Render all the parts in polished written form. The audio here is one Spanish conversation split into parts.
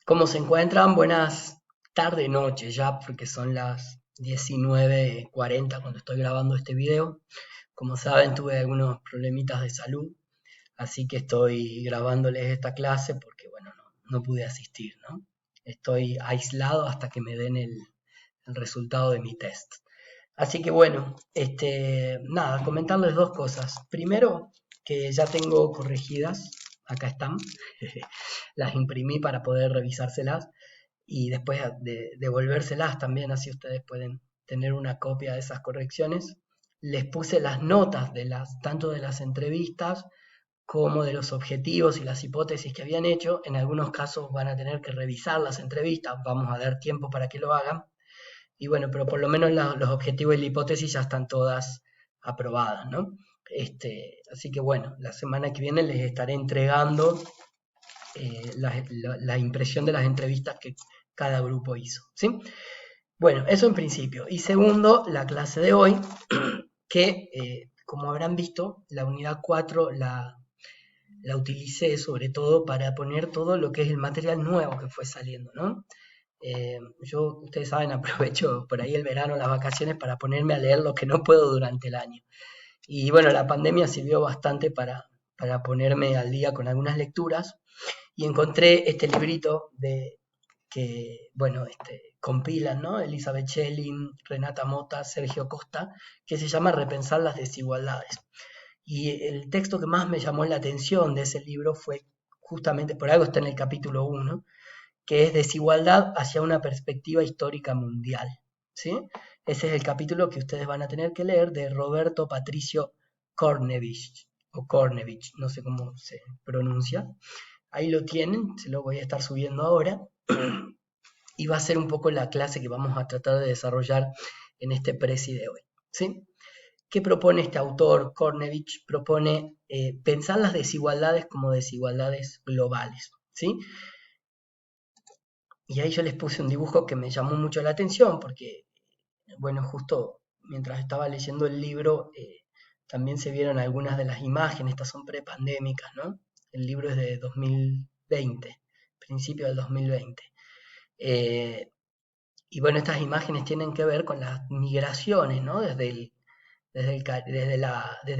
¿Cómo se encuentran? Buenas tarde, noche ya, porque son las 19:40 cuando estoy grabando este video. Como saben, tuve algunos problemitas de salud, así que estoy grabándoles esta clase porque, bueno, no pude asistir, ¿no? Estoy aislado hasta que me den el resultado de mi test. Así que, bueno, nada, comentarles dos cosas. Primero, que ya tengo corregidas, acá están, las imprimí para poder revisárselas y después de devolvérselas también, así ustedes pueden tener una copia de esas correcciones. Les puse las notas tanto de las entrevistas como de los objetivos y las hipótesis que habían hecho. En algunos casos van a tener que revisar las entrevistas, vamos a dar tiempo para que lo hagan. Y bueno, pero por lo menos los objetivos y la hipótesis ya están todas aprobadas, ¿no? Así que bueno, la semana que viene les estaré entregando la impresión de las entrevistas que cada grupo hizo, ¿sí? Bueno, eso en principio. Y segundo, la clase de hoy, que como habrán visto, la unidad 4 la utilicé sobre todo para poner todo lo que es el material nuevo que fue saliendo, ¿no? Yo, ustedes saben, aprovecho por ahí el verano, las vacaciones, para ponerme a leer lo que no puedo durante el año. Y bueno, la pandemia sirvió bastante para ponerme al día con algunas lecturas y encontré este librito que, bueno, compilan, ¿no? Elizabeth Schelling, Renata Mota, Sergio Costa, que se llama Repensar las desigualdades. Y el texto que más me llamó la atención de ese libro fue justamente, por algo está en el capítulo 1, que es Desigualdad hacia una perspectiva histórica mundial, ¿sí? Ese es el capítulo que ustedes van a tener que leer de Roberto Patricio Kornevich, o Kornevich, no sé cómo se pronuncia. Ahí lo tienen, se lo voy a estar subiendo ahora. Y va a ser un poco la clase que vamos a tratar de desarrollar en este presi de hoy, ¿sí? ¿Qué propone este autor? Kornevich propone pensar las desigualdades como desigualdades globales, ¿sí? Y ahí yo les puse un dibujo que me llamó mucho la atención porque, bueno, justo mientras estaba leyendo el libro, también se vieron algunas de las imágenes, estas son prepandémicas, ¿no? El libro es de 2020, principio del 2020. Eh, y bueno, estas imágenes tienen que ver con las migraciones, ¿no? Desde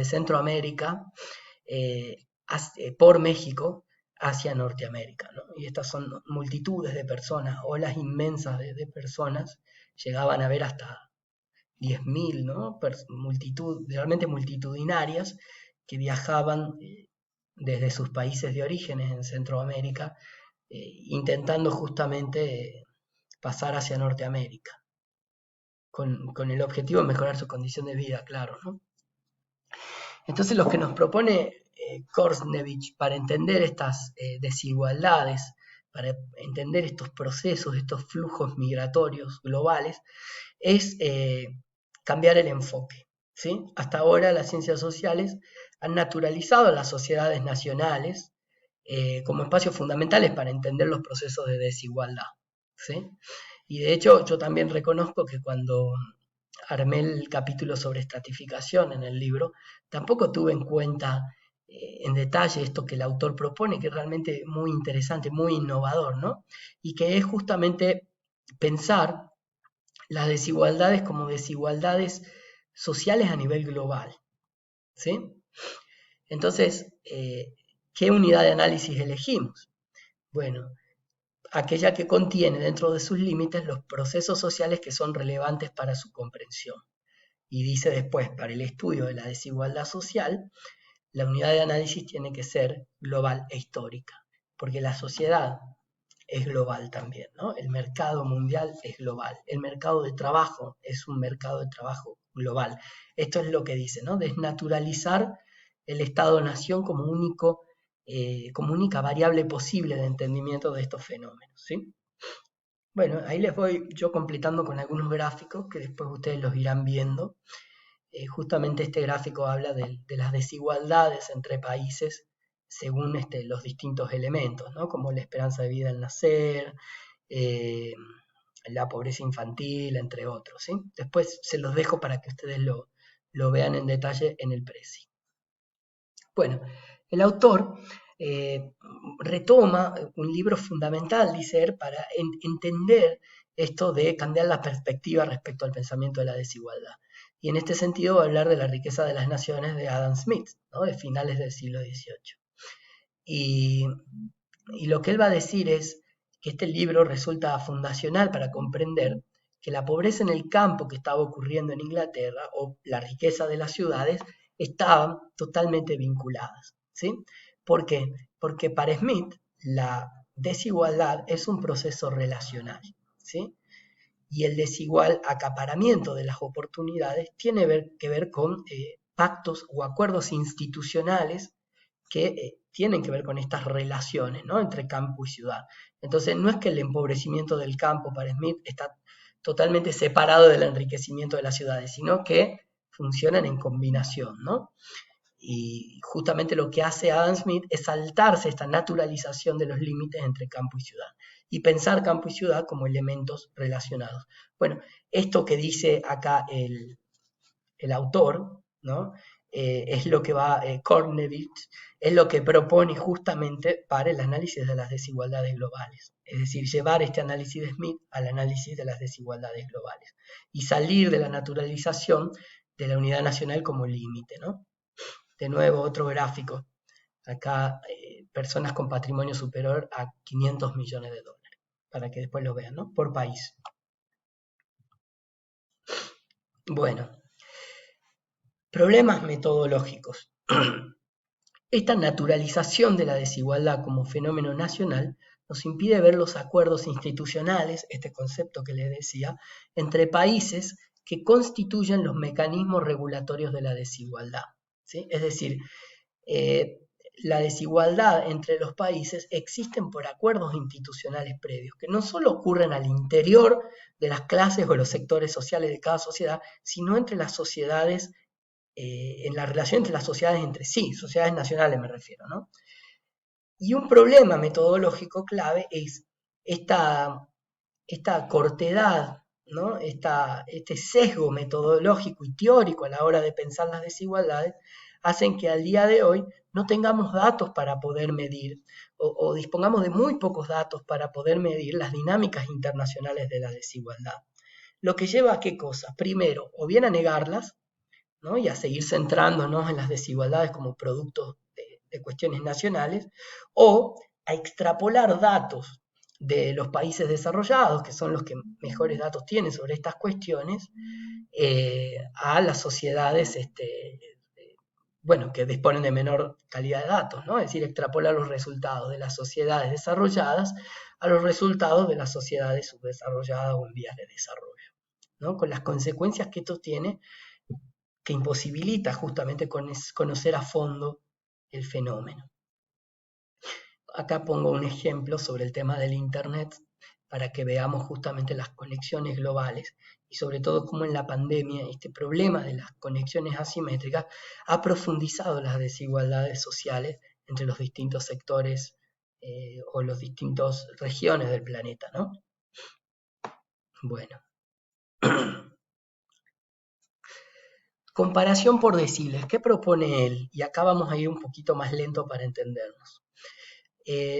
Centroamérica por México hacia Norteamérica, ¿no? Y estas son multitudes de personas, olas inmensas de personas, llegaban a ver hasta 10.000, ¿no? Realmente multitudinarias, que viajaban desde sus países de orígenes en Centroamérica, intentando justamente pasar hacia Norteamérica, con el objetivo de mejorar su condición de vida, claro, ¿no? Entonces lo que nos propone Kornevich para entender estas desigualdades, para entender estos procesos, estos flujos migratorios globales, es cambiar el enfoque, ¿sí? Hasta ahora las ciencias sociales han naturalizado las sociedades nacionales como espacios fundamentales para entender los procesos de desigualdad, ¿sí? Y de hecho yo también reconozco que cuando armé el capítulo sobre estratificación en el libro, tampoco tuve en cuenta en detalle esto que el autor propone, que es realmente muy interesante, muy innovador, ¿no? Y que es justamente pensar las desigualdades como desigualdades sociales a nivel global, ¿sí? Entonces, ¿qué unidad de análisis elegimos? Bueno, aquella que contiene dentro de sus límites los procesos sociales que son relevantes para su comprensión. Y dice después, para el estudio de la desigualdad social, la unidad de análisis tiene que ser global e histórica, porque la sociedad es global también, ¿no? El mercado mundial es global, el mercado de trabajo es un mercado de trabajo global. Esto es lo que dice, ¿no? Desnaturalizar el Estado-nación como única variable posible de entendimiento de estos fenómenos, ¿sí? Bueno, ahí les voy yo completando con algunos gráficos que después ustedes los irán viendo. Justamente este gráfico habla de las desigualdades entre países según los distintos elementos, ¿no? Como la esperanza de vida al nacer, eh, la pobreza infantil, entre otros, ¿sí? Después se los dejo para que ustedes lo vean en detalle en el presi. Bueno, el autor eh, retoma un libro fundamental, dice él, para entender esto de cambiar la perspectiva respecto al pensamiento de la desigualdad. Y en este sentido va a hablar de La riqueza de las naciones de Adam Smith, ¿no? De finales del siglo XVIII. Y, y lo que él va a decir es que este libro resulta fundacional para comprender que la pobreza en el campo que estaba ocurriendo en Inglaterra o la riqueza de las ciudades estaban totalmente vinculadas. ¿Sí? ¿Por qué? Porque para Smith la desigualdad es un proceso relacional. ¿Sí? Y el desigual acaparamiento de las oportunidades tiene que ver con pactos o acuerdos institucionales que tienen que ver con estas relaciones, ¿no? Entre campo y ciudad. Entonces, no es que el empobrecimiento del campo para Smith está totalmente separado del enriquecimiento de las ciudades, sino que funcionan en combinación, ¿no? Y justamente lo que hace Adam Smith es saltarse esta naturalización de los límites entre campo y ciudad y pensar campo y ciudad como elementos relacionados. Bueno, esto que dice acá el autor, ¿no? Es lo que va Kornevich, es lo que propone justamente para el análisis de las desigualdades globales. Es decir, llevar este análisis de Smith al análisis de las desigualdades globales y salir de la naturalización de la unidad nacional como límite, ¿no? De nuevo, otro gráfico. Acá, personas con patrimonio superior a 500 millones de dólares, para que después lo vean, ¿no? Por país. Bueno, problemas metodológicos. Esta naturalización de la desigualdad como fenómeno nacional nos impide ver los acuerdos institucionales, este concepto que les decía, entre países que constituyen los mecanismos regulatorios de la desigualdad. ¿Sí? Es decir, eh, la desigualdad entre los países existen por acuerdos institucionales previos, que no solo ocurren al interior de las clases o los sectores sociales de cada sociedad, sino entre las sociedades, en la relación entre las sociedades entre sí, sociedades nacionales me refiero, ¿no? Y un problema metodológico clave es esta, esta cortedad, ¿no? Este sesgo metodológico y teórico a la hora de pensar las desigualdades, hacen que al día de hoy no tengamos datos para poder medir o dispongamos de muy pocos datos para poder medir las dinámicas internacionales de la desigualdad. Lo que lleva a qué cosa? Primero, o bien a negarlas, ¿no? Y a seguir centrándonos en las desigualdades como producto de cuestiones nacionales, o a extrapolar datos de los países desarrollados, que son los que mejores datos tienen sobre estas cuestiones, a las sociedades bueno, que disponen de menor calidad de datos, ¿no? Es decir, extrapolar los resultados de las sociedades desarrolladas a los resultados de las sociedades subdesarrolladas o en vías de desarrollo, ¿no? Con las consecuencias que esto tiene, que imposibilita justamente conocer a fondo el fenómeno. Acá pongo un ejemplo sobre el tema del Internet para que veamos justamente las conexiones globales y sobre todo cómo en la pandemia este problema de las conexiones asimétricas ha profundizado las desigualdades sociales entre los distintos sectores o las distintas regiones del planeta, ¿no? Bueno. Comparación por deciles. ¿Qué propone él? Y acá vamos a ir un poquito más lento para entendernos.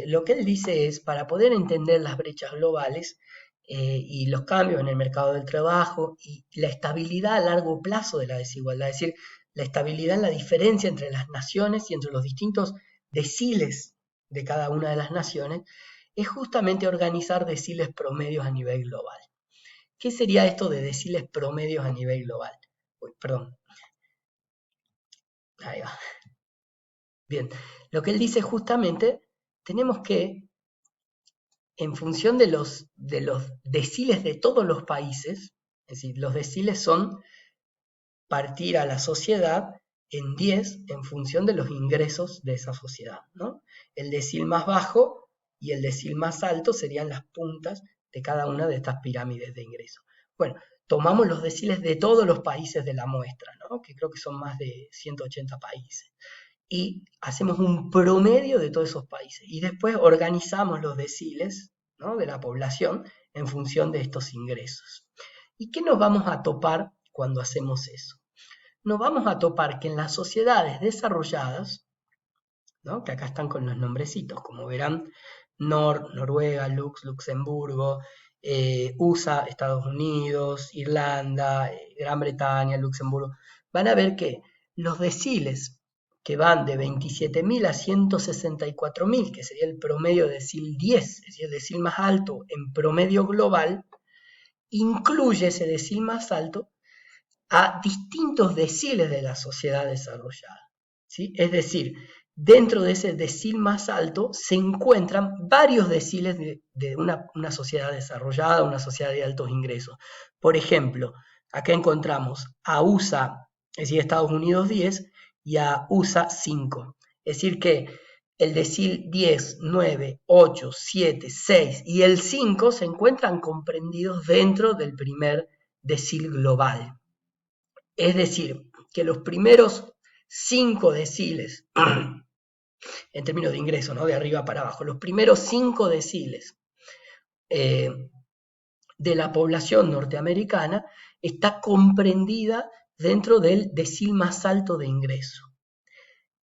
Lo que él dice es, para poder entender las brechas globales y los cambios en el mercado del trabajo y la estabilidad a largo plazo de la desigualdad, es decir, la estabilidad en la diferencia entre las naciones y entre los distintos deciles de cada una de las naciones, es justamente organizar deciles promedios a nivel global. ¿Qué sería esto de deciles promedios a nivel global? Uy, perdón. Ahí va. Bien, lo que él dice justamente, tenemos que en función de los deciles de todos los países, es decir, los deciles son partir a la sociedad en 10 en función de los ingresos de esa sociedad, ¿no? El decil más bajo y el decil más alto serían las puntas de cada una de estas pirámides de ingresos. Bueno, tomamos los deciles de todos los países de la muestra, ¿no? Que creo que son más de 180 países, y hacemos un promedio de todos esos países. Y después organizamos los deciles, ¿no?, de la población en función de estos ingresos. ¿Y qué nos vamos a topar cuando hacemos eso? Nos vamos a topar que en las sociedades desarrolladas ¿no? Que acá están con los nombrecitos, como verán, Noruega, Luxemburgo, USA, Estados Unidos, Irlanda, Gran Bretaña, Luxemburgo. Van a ver que los deciles que van de 27.000 a 164.000, que sería el promedio decil 10, es decir, el decil más alto en promedio global, incluye ese decil más alto a distintos deciles de la sociedad desarrollada, ¿sí? Es decir, dentro de ese decil más alto se encuentran varios deciles de una sociedad desarrollada, una sociedad de altos ingresos. Por ejemplo, acá encontramos a USA, es decir, Estados Unidos 10, y a USA 5. Es decir, que el decil 10, 9, 8, 7, 6 y el 5 se encuentran comprendidos dentro del primer decil global. Es decir, que los primeros 5 deciles, en términos de ingreso, ¿no? De arriba para abajo, los primeros 5 deciles eh, de la población norteamericana está comprendida dentro del decil más alto de ingreso.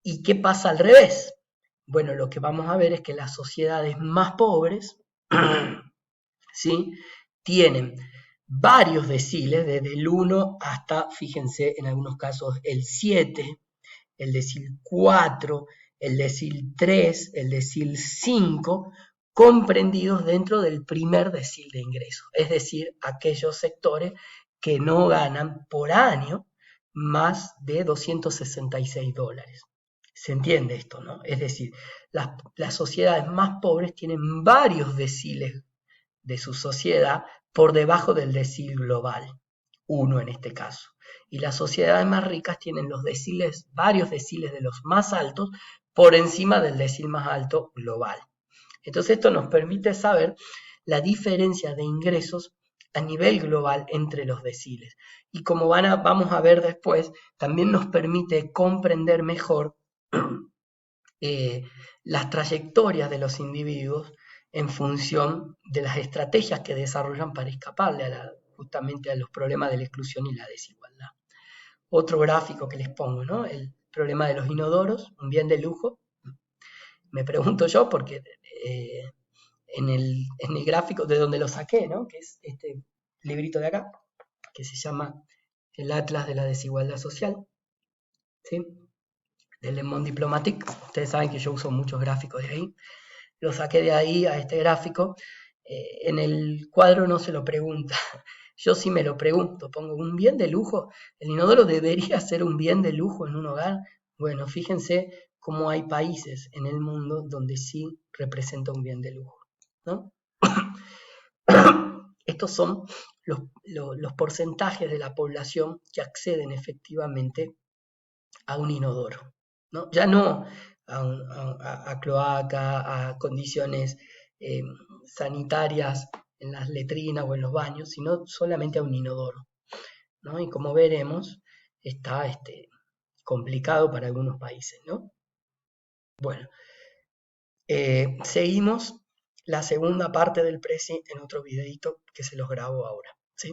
¿Y qué pasa al revés? Bueno, lo que vamos a ver es que las sociedades más pobres, ¿sí? Tienen varios deciles, desde el 1 hasta, fíjense, en algunos casos el 7, el decil 4, el decil 3, el decil 5, comprendidos dentro del primer decil de ingreso, es decir, aquellos sectores que no ganan por año más de $266. ¿Se entiende esto, no? Es decir, las sociedades más pobres tienen varios deciles de su sociedad por debajo del decil global, uno en este caso. Y las sociedades más ricas tienen los deciles, varios deciles de los más altos por encima del decil más alto global. Entonces esto nos permite saber la diferencia de ingresos a nivel global entre los deciles. Y como vamos a ver después, también nos permite comprender mejor las trayectorias de los individuos en función de las estrategias que desarrollan para escaparle justamente a los problemas de la exclusión y la desigualdad. Otro gráfico que les pongo, ¿no? El problema de los inodoros, un bien de lujo. Me pregunto yo, porque en el gráfico de donde lo saqué, ¿no? Que es este librito de acá, que se llama El Atlas de la Desigualdad Social, ¿sí? Del Le Monde Diplomatique. Ustedes saben que yo uso muchos gráficos de ahí. Lo saqué de ahí a este gráfico. En el cuadro no se lo pregunta. Yo sí me lo pregunto. Pongo un bien de lujo. ¿El inodoro debería ser un bien de lujo en un hogar? Bueno, fíjense cómo hay países en el mundo donde sí representa un bien de lujo, ¿no? Estos son los porcentajes de la población que acceden efectivamente a un inodoro, ¿no? Ya no a cloaca, a condiciones eh, sanitarias en las letrinas o en los baños, sino solamente a un inodoro, ¿no? Y como veremos, está complicado para algunos países, ¿no? Bueno, seguimos la segunda parte del Prezi en otro videito que se los grabo ahora, ¿sí?